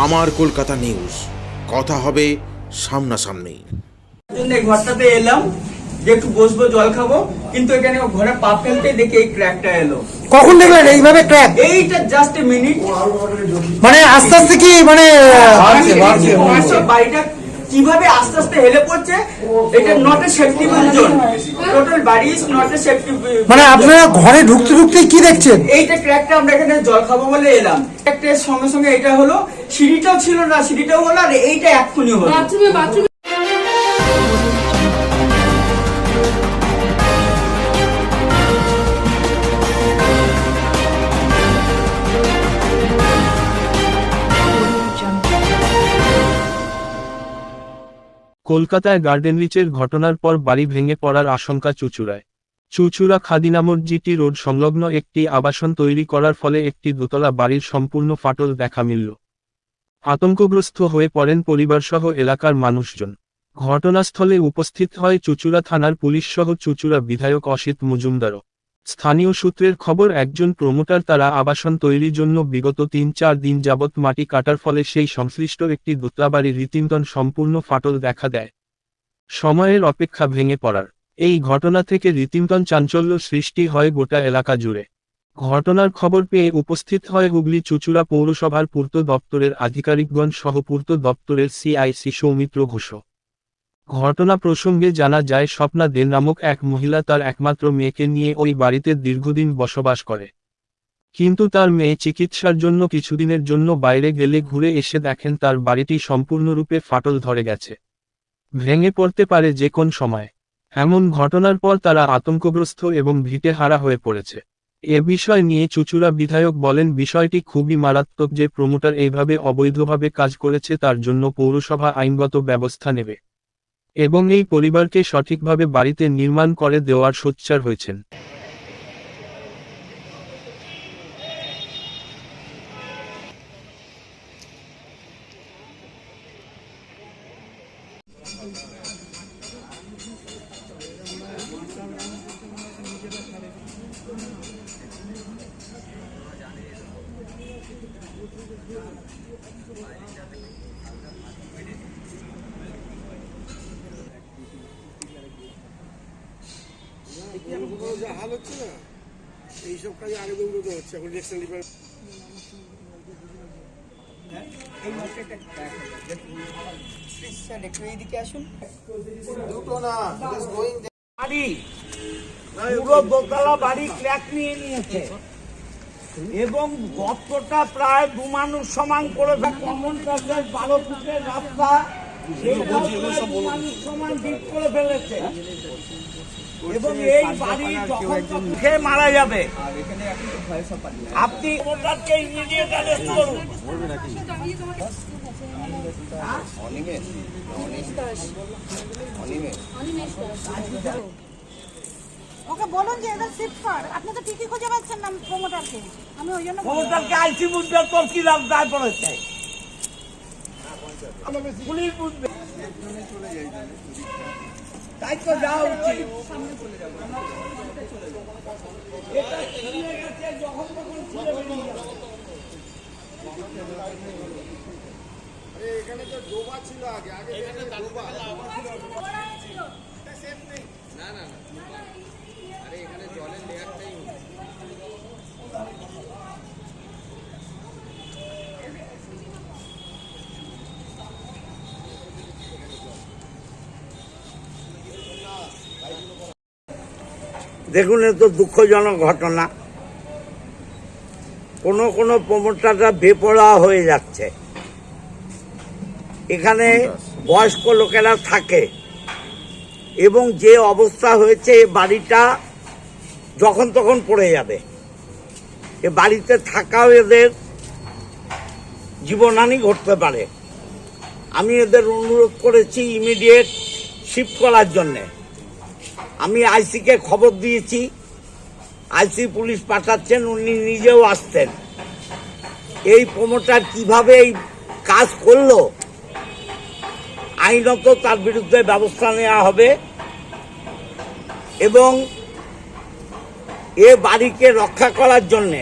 আমার কলকাতা নিউজ, কথা হবে সামনাসামনি। ঘরটাতে এলাম যে একটু বসবো, জল খাবো, কিন্তু এখানে ঘরে পা ফেলতে দেখি এই ক্র্যাকটা এলো। কখন দেখলেন এইভাবে ক্র্যাক? এইটা জাস্ট এ মিনিট, মানে আস্তে আস্তে কি মানে বাড়িটা কিভাবে আস্তে আস্তে হেলে পড়ছে, এটা not a safety zone, total বাড়ি ইজ নট এ সেফটি। মানে আপনারা ঘরে ঢুকতে ঢুকতে কি দেখছেন? এইটা ক্র্যাকটা আমরা এখানে জল খাবো বলে এলাম, ক্র্যাকটার সঙ্গে সঙ্গে এটা হলো, সিঁড়িটাও ছিল না, সিঁড়িটাও হলো, আর এইটা এক্ষুনি হলো। কলকাতায় গার্ডেন রিচের ঘটনার পর বাড়ি ভেঙে পড়ার আশঙ্কা চুঁচুড়ায়। চুঁচুড়া খাদিনামর জিটি রোড সংলগ্ন একটি আবাসন তৈরি করার ফলে একটি দোতলা বাড়ির সম্পূর্ণ ফাটল দেখা মিলল। আতঙ্কগ্রস্ত হয়ে পড়েন পরিবারসহ এলাকার মানুষজন। ঘটনাস্থলে উপস্থিত হয় চুঁচুড়া থানার পুলিশসহ চুঁচুড়া বিধায়ক অসিত মজুমদারও। স্থানীয় সূত্রের খবর, একজন প্রমোটার তারা আবাসন তৈরির জন্য বিগত ৩-৪ দিন যাবৎ মাটি কাটার ফলে সেই সংশ্লিষ্ট একটি দোতলা বাড়ি রীতিমতন সম্পূর্ণ ফাটল দেখা দেয়। সময়ের অপেক্ষা ভেঙে পড়ার এই ঘটনা থেকে রীতিমতন চাঞ্চল্য সৃষ্টি হয় গোটা এলাকা জুড়ে। ঘটনার খবর পেয়ে উপস্থিত হয় হুগলি চুঁচুড়া পৌরসভার পূর্ত দপ্তরের আধিকারিকগণ সহ পূর্ত দপ্তরের সিআইসি সৌমিত্র ঘোষ। ঘটনা প্রসঙ্গে জানা যায়, স্বপ্না দে নামক এক মহিলা তার একমাত্র মেয়েকে নিয়ে ওই বাড়িতে দীর্ঘদিন বসবাস করে, কিন্তু তার মেয়ে চিকিৎসার জন্য কিছুদিনের জন্য বাইরে গেলে ঘুরে এসে দেখেন তার বাড়িটি সম্পূর্ণরূপে ফাটল ধরে গেছে, ভেঙে পড়তে পারে যে কোন সময়। এমন ঘটনার পর তারা আতঙ্কগ্রস্ত এবং ভিটেহারা হয়ে পড়েছে। এ বিষয় নিয়ে চুঁচুড়া বিধায়ক বলেন, বিষয়টি খুবই মারাত্মক যে প্রমোটার এইভাবে অবৈধভাবে কাজ করেছে তার জন্য পৌরসভা আইনগত ব্যবস্থা নেবে এবং এই পরিবারকে সঠিকভাবে বাড়িতে নির্মাণ করে দেওয়ার সোচ্চার হয়েছেন। যা হাল হচ্ছে না, এইসব কাজে আগে দৌড়তে হচ্ছে। এখন ইলেকশন পুরো দোতলা বাড়ি ক্র্যাক নিয়ে নিয়েছে এবং গর্তটা প্রায় 2 মানুষ সমান করে, কমন 12 ফুটের রাস্তা সমান ডিপ করে ফেলেছে এবং এই বাড়ি যখন খেয়ে মারা যাবে। আপনি ওটাকে ইমিডিয়েট অ্যারেস্ট করুন। ওকে বলুন যে এটা শিফট কর। আপনি তো ঠিকই খুঁজে পাচ্ছেন না প্রমোটারকে। আমি ওই জন্য প্রমোটারকে আইসি বুঝবে, তোর কি লাভ দায় পড়েছে, পুলিশ বুঝবে, তাই তো যাওয়া উচিত। এটা খুলে গেছে, যখন তখন খুলে বেরিয়ে যাবে। এখানে তো ডোবা ছিল আগে, এখানে ডোবা না না না, আরে এখানে জলের লেয়ারটাই দেখুন, এ তো দুঃখজনক ঘটনা। কোনো প্রমোটাররা বেপরোয়া হয়ে যাচ্ছে। এখানে বয়স্ক লোকেরা থাকে এবং যে অবস্থা হয়েছে, এ বাড়িটা যখন তখন পড়ে যাবে। এ বাড়িতে থাকাও এদের জীবনহানি ঘটতে পারে। আমি এদের অনুরোধ করেছি ইমিডিয়েট শিফট করার জন্যে। আমি আইসিকে খবর দিয়েছি, আইসি পুলিশ পাঠাচ্ছেন, উনি নিজেও আসতেন। এই প্রমোটার কিভাবে এই কাজ করলো, আইনত তার বিরুদ্ধে ব্যবস্থা নেওয়া হবে এবং এ বাড়িকে রক্ষা করার জন্যে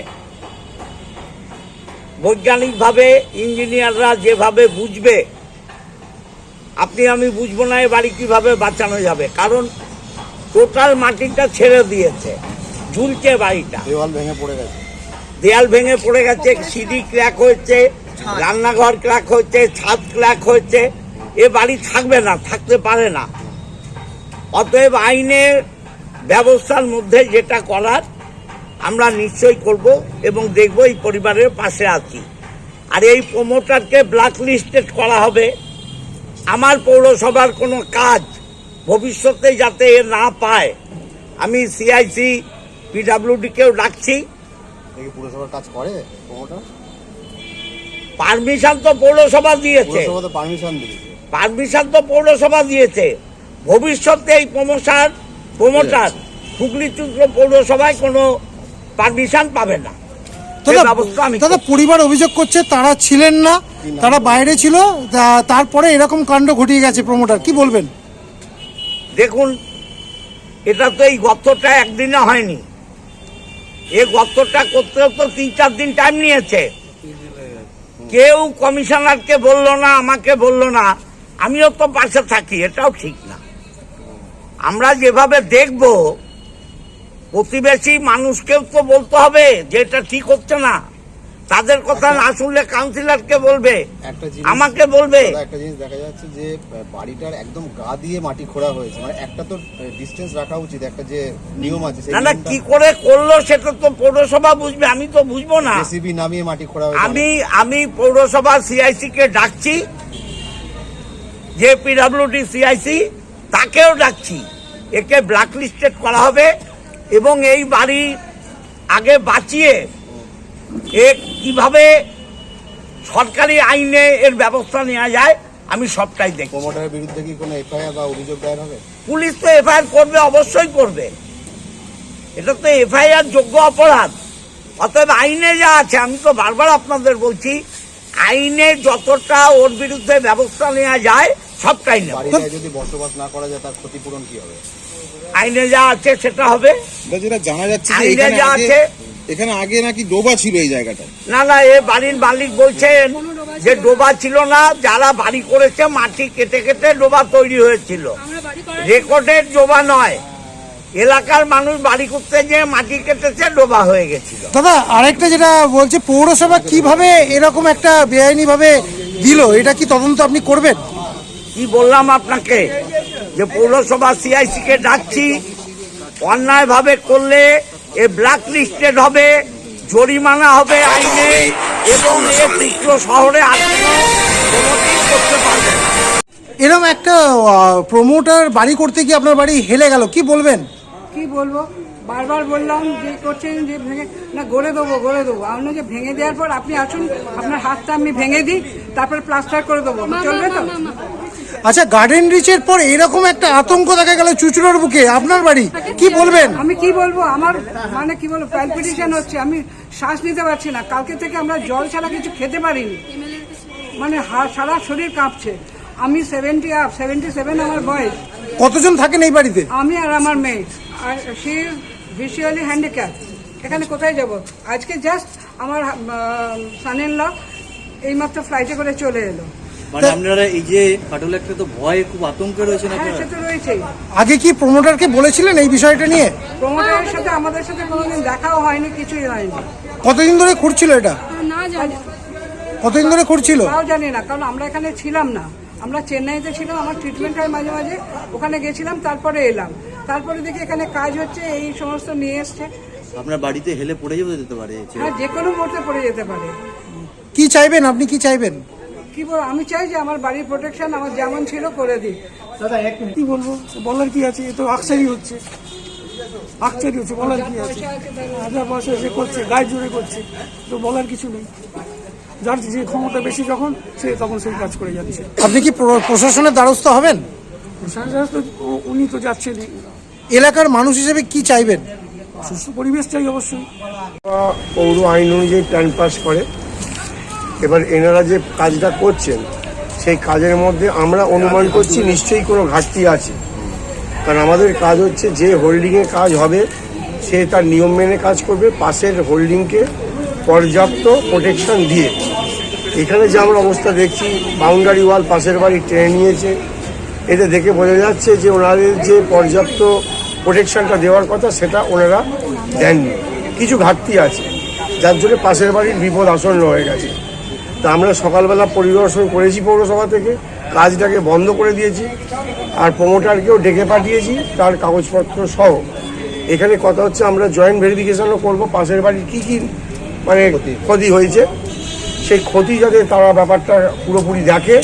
বৈজ্ঞানিকভাবে ইঞ্জিনিয়াররা যেভাবে বুঝবে, আপনি আমি বুঝবো না এ বাড়ি কিভাবে বাঁচানো যাবে, কারণ টোটাল মাটিটা ছেড়ে দিয়েছে, ঝুলছে বাড়িটা, দেওয়াল ভেঙে পড়ে গেছে। দেয়াল ভেঙে পড়ে গেছে, সিঁড়ি ক্র্যাক হয়েছে, রান্নাঘর ক্র্যাক হয়েছে, ছাদ ক্র্যাক হয়েছে। এ বাড়ি থাকবে না, থাকতে পারে না। অতএব আইনের ব্যবস্থার মধ্যে যেটা করার আমরা নিশ্চয়ই করব এবং দেখব, এই পরিবারের পাশে আছি। আর এই প্রমোটারকে ব্ল্যাক লিস্টেড করা হবে। আমার পৌরসভার কোনো কাজ ভবিষ্যতে যাতে এ না পায়, আমি সিআইসি পিডাব্লিউডিকেও ডাকছি। দেখি পুরসভার কাজ করে প্রমোটার? পারমিশন তো পৌরসভা দিয়েছে, পুরসভা তো পারমিশন দিয়েছে। পারমিশন তো পৌরসভা দিয়েছে। ভবিষ্যতে এই প্রমোটার হুগলিচন্দ্র পৌরসভায় কোনো পারমিশন পাবে না। এই ব্যবস্থা আমি দাদা পরিবার অভিযোগ করছে তারা ছিলেন না, তারা বাইরে ছিল, তারপরে এরকম কাণ্ড ঘটিয়ে গেছে প্রমোটার, কি বলবেন? দেখুন, এটা তো এই গর্তটা একদিনে হয়নি। এই গর্তটা করতেও তো 3-4 দিন টাইম নিয়েছে। কেউ কমিশনারকে বললো না, আমাকে বললো না, আমিও তো পাশে থাকি, এটাও ঠিক না। আমরা যেভাবে দেখব, প্রতিবেশী মানুষকেও তো বলতে হবে যে এটা ঠিক হচ্ছে না। তাদের কথা না শুনলে কাউন্সিলরকে বলবে, একটা জিনিস আমাকে বলবে। একটা জিনিস দেখা যাচ্ছে যে বাড়িটার একদম গা দিয়ে মাটি খোঁড়া হয়েছে, মানে একটা তো ডিস্টেন্স রাখা উচিত, একটা যে নিয়ম আছে সেই না না, নিয়মটা- কি করে করলো সেটা তো পৌরসভা বুঝবে, আমি তো বুঝবো না। জেসিবি নামিয়ে মাটি খোঁড়া হয়েছে। আমি পৌরসভা সিআইসি কে ডাকছি, যে পিডাব্লিউডি সিআইসি তাকেও ডাকছি। একে ব্ল্যাক লিস্টেড করা হবে এবং এই বাড়ি আগে বাঁচিয়ে এ কিভাবে সরকারি আইনে এর ব্যবস্থা নেওয়া যায়, আমি সবটাই দেখি। প্রমোটারের বিরুদ্ধে কি কোনো এফআইআর বা অভিযোগ দায়ের হবে? পুলিশ তো এফআইআর করবে, অবশ্যই করবে। এটা তো এফআইআর যোগ্য অপরাধ। অতএব আইনে যা আছে, আমি তো বারবার আপনাদের বলছি, আইনে যতটা ওর বিরুদ্ধে ব্যবস্থা নেওয়া যায় সবটাই নেব। বাড়িটায় যদি বসবাস না করা যায় তার ক্ষতিপূরণ কি হবে? আইনে যা আছে সেটা হবে। যেটা জানা যাচ্ছে যে আইনে এখানে যা আছে, এখানে আগে নাকি ডোবা ছিল এই জায়গাটা। না না, এ বাড়ির মালিক বলছেন যে ডোবা ছিল না, যারা বাড়ি করেছে মাটি কেটে কেটে ডোবা তৈরি হয়েছিল, রেকর্ডের ডোবা নয়। এলাকার মানুষ বাড়ি করতে যে মাটি কেটেছে, ডোবা হয়ে গেছিল। দাদা আরেকটা যেটা বলছে, পৌরসভা কিভাবে এরকম একটা বেআইনি ভাবে দিল, এটা কি তদন্ত আপনি করবেন? কি বললাম আপনাকে, যে পৌরসভা সিআইসি কে ডাকছি। অন্যায় ভাবে করলে এ ব্ল্যাক লিস্টেড হবে, জরিমানা হবে আইনে, এবং এ পুত্র শহরে আর কোনোদিন করতে পারবে না। এরকম একটা প্রমোটার বাড়ি করতে গিয়ে আপনার বাড়ি হেলে গেল, কি বলবেন? কি বলবো, বারবার বললাম যে করছেন যে ভেঙে না গড়ে দেবো। আমি যে ভেঙে দেওয়ার পর আপনি আসুন, আপনার হাতটা আমি ভেঙে দিই, তারপর প্লাস্টার করে দেবো, চলবে তো? আচ্ছা, গার্ডেন রিচের পর এরকম একটা আতঙ্ক দেখা গেল চুচুড়ার বুকে, আপনার বাড়ি, কি বলবেন? আমি কি বলবো, আমার মানে কি বলবো, প্যালপিটেশন হচ্ছে, আমি শ্বাস নিতে পারছি না। কালকে থেকে আমরা জল ছাড়া কিছু খেতে পারিনি, মানে সারা শরীর কাঁপছে। আমি 77 আমার বয়স। কতজন থাকেন এই বাড়িতে? আমি আর আমার মেয়ে, আর সে ভিজুয়ালি হ্যান্ডিক্যাপ। এখানে কোথায় যাব? আজকে জাস্ট আমার সান-ইন-ল এইমাত্র ফ্লাইটে করে চলে এলো। মানে আপনারা এই যে ফাটল একটা তো ভয়, খুব আতঙ্কে রয়েছেন হ্যাঁ, আপনারা। সে তো রয়েছেই। আগে কি প্রমোটারকে বলেছিলেন এই বিষয়টা নিয়ে? প্রমোটারের সাথে আমাদের সাথে কোনোদিন দেখাও হয়নি, কিছুই হয়নি। কতদিন ধরে খুঁড়ছিল এটা? কতদিন ধরে খুঁড়ছিল? তাও জানি না, কারণ আমরা এখানে ছিলাম না। আমরা চেন্নাইতে ছিলাম, আমার ট্রিটমেন্ট হয় মাঝে মাঝে, ওখানে গেছিলাম, তারপরে এলাম। তারপরে দেখি এখানে কাজ হচ্ছে, এই সমস্ত নিয়ে এসছে। আপনার বাড়িতে হেলে পড়ে যেতে পারে। হ্যাঁ, যে কোনো মুহূর্তে পড়ে যেতে পারে। কি চাইবেন আপনি, কি চাইবেন? কি বলবো, আমি চাই যে আমার বাড়ির প্রোটেকশন আমার যেমন ছিল করে দিই। দাদা এক মিনিট, কি বলবো, বলার কি আছে, এ তো আকসারি হচ্ছে, বলার কি আছে? হাজার পয়সা সে করছে, গায়ে জোরে করছে, তো বলার কিছু নেই। যার যে ক্ষমতা বেশি যখন, সে তখন সেই কাজ করে যাচ্ছে। আপনি কি প্রশাসনের দ্বারস্থ হবেন? উনি তো যাচ্ছেন। এলাকার মানুষ হিসেবে কি চাইবেন? সুস্থ পরিবেশ চাই অবশ্যই। পৌর আইন অনুযায়ী প্ল্যান পাস করে। এবার এনারা যে কাজটা করছেন, সেই কাজের মধ্যে আমরা অনুমান করছি নিশ্চয়ই কোনো ঘাটতি আছে। কারণ আমাদের কাজ হচ্ছে, যে হোল্ডিংয়ে কাজ হবে সে তার নিয়ম মেনে কাজ করবে, পাশের হোল্ডিংকে পর্যাপ্ত প্রোটেকশন দিয়ে। এখানে যে আমরা অবস্থা দেখছি, বাউন্ডারি ওয়াল পাশের বাড়ি টেনে নিয়েছে, এটা দেখে বোঝা যাচ্ছে যে ওনাদের যে পর্যাপ্ত প্রোটেকশনটা দেওয়ার কথা সেটা ওনারা দেননি। কিছু ঘাটতি আছে, যার জন্য পাশের বাড়ির বিপদ আসন্ন হয়ে গেছে। তা আমরা সকালবেলা পরিদর্শন করেছি পৌরসভা থেকে, কাজটাকে বন্ধ করে দিয়েছি, আর প্রমোটারকেও ডেকে পাঠিয়েছি তার কাগজপত্র সহ। এখানে কথা হচ্ছে আমরা জয়েন্ট ভেরিফিকেশনও করবো পাশের বাড়ির কী কী মানে ক্ষতি হয়েছে, সেই ক্ষতি যাতে তারা ব্যাপারটা পুরোপুরি দেখে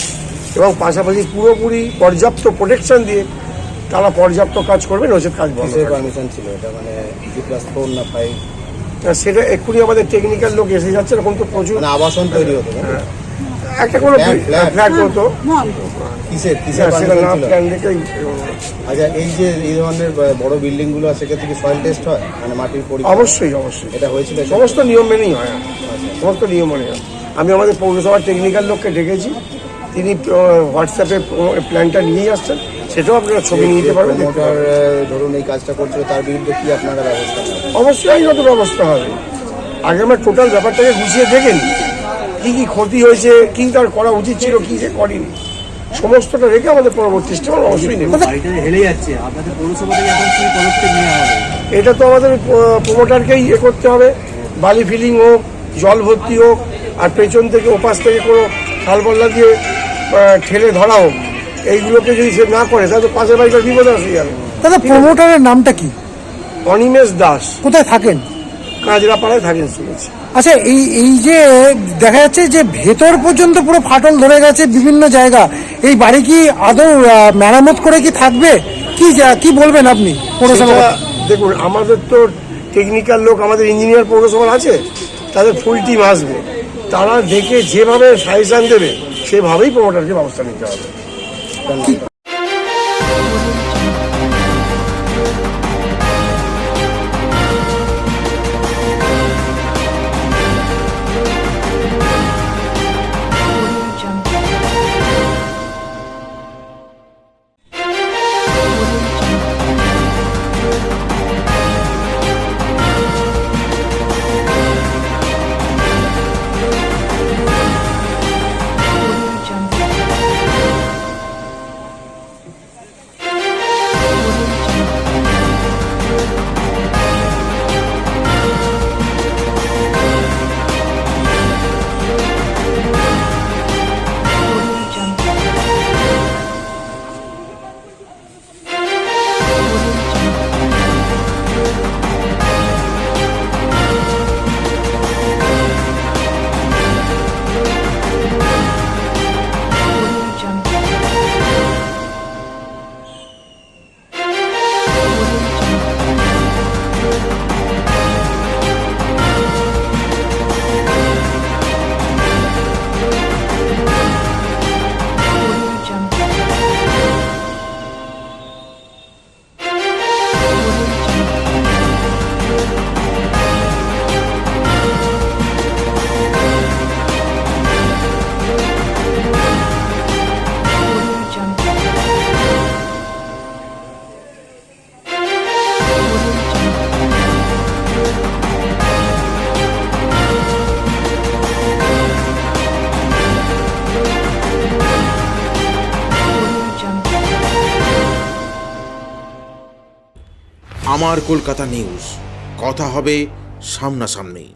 এবং পাশাপাশি পুরোপুরি পর্যাপ্ত প্রোটেকশন দিয়ে তারা পর্যাপ্ত কাজ করবে, নচেত কাজ বন্ধ। পারমিশন ছিল এটা, মানে G+4 না 5? সেটা এক্ষুনি আমাদের টেকনিক্যাল লোক এসে যাচ্ছে, এরকম তো প্রচুর মানে আবাসন তৈরি হতো, একটা কোনো ফ্ল্যাট হতো, কিসের সেটা না প্ল্যান দেখেই। আচ্ছা, এই যে এই ধরনের বড় বিল্ডিং গুলো সেক্ষেত্রে কি সয়েল টেস্ট হয়, মানে মাটির পরীক্ষা? অবশ্যই অবশ্যই, এটা হয়েছিল, সমস্ত নিয়ম মেনেই হয়, সমস্ত নিয়ম মেনে হয়। আমি আমাদের পৌরসভার টেকনিক্যাল লোককে ডেকেছি, তিনি হোয়াটসঅ্যাপে প্ল্যানটা নিয়েই আসছেন, সেটাও আপনারা ছবি নিতে পারবেন। ধরুন এই কাজটা করছিল, তার বিরুদ্ধে কি আপনারা ব্যবস্থা নেবেন? অবশ্যই আইনত ব্যবস্থা হবে। আগে আমরা টোটাল ব্যাপারটাকে গুছিয়ে দেখে নিই, কী কী ক্ষতি হয়েছে, কী তার করা উচিত ছিল, কী সে করেনি, সমস্তটা রেখে আমাদের পরবর্তী স্টেপ অবশ্যই নেব। বাড়িটা হেলে যাচ্ছে, আপনাদের পৌরসভা থেকে এখন কি পদক্ষেপ নেওয়া হবে? এটা তো আমাদের প্রমোটারকেই করতে হবে, বালি ফিলিং হোক, জল ভর্তি হোক, আর পেছন থেকে ওপাশ থেকে কোনো খালবল্লা দিয়ে ঠেলে ধরা হোক, এইগুলোকে যদি সে না করে তাহলে তো পাশের বাড়িটার বিপদ আসে যাবে। দাদা, প্রমোটারের নামটা কি? অনিমেষ দাস। কোথায় থাকেন? কাজরাপাড়ায় থাকেন শুনেছি। আচ্ছা, এই যে দেখা যাচ্ছে যে ভেতর পর্যন্ত পুরো ফাটল ধরে গেছে বিভিন্ন জায়গা, এই বাড়ি কি আদৌ মেরামত করে কি থাকবে? কি বলবেন আপনি পৌরসভা? দেখুন, আমাদের তো টেকনিক্যাল লোক, আমাদের ইঞ্জিনিয়ার পৌরসভার আছে, তাদের ফুল টিম আসবে, তারা দেখে যেভাবে সাজেশন দেবে সেভাবেই প্রমোটারকে ব্যবস্থা নিতে হবে। আমার কলকাতা নিউজ, কথা হবে সামনাসামনি।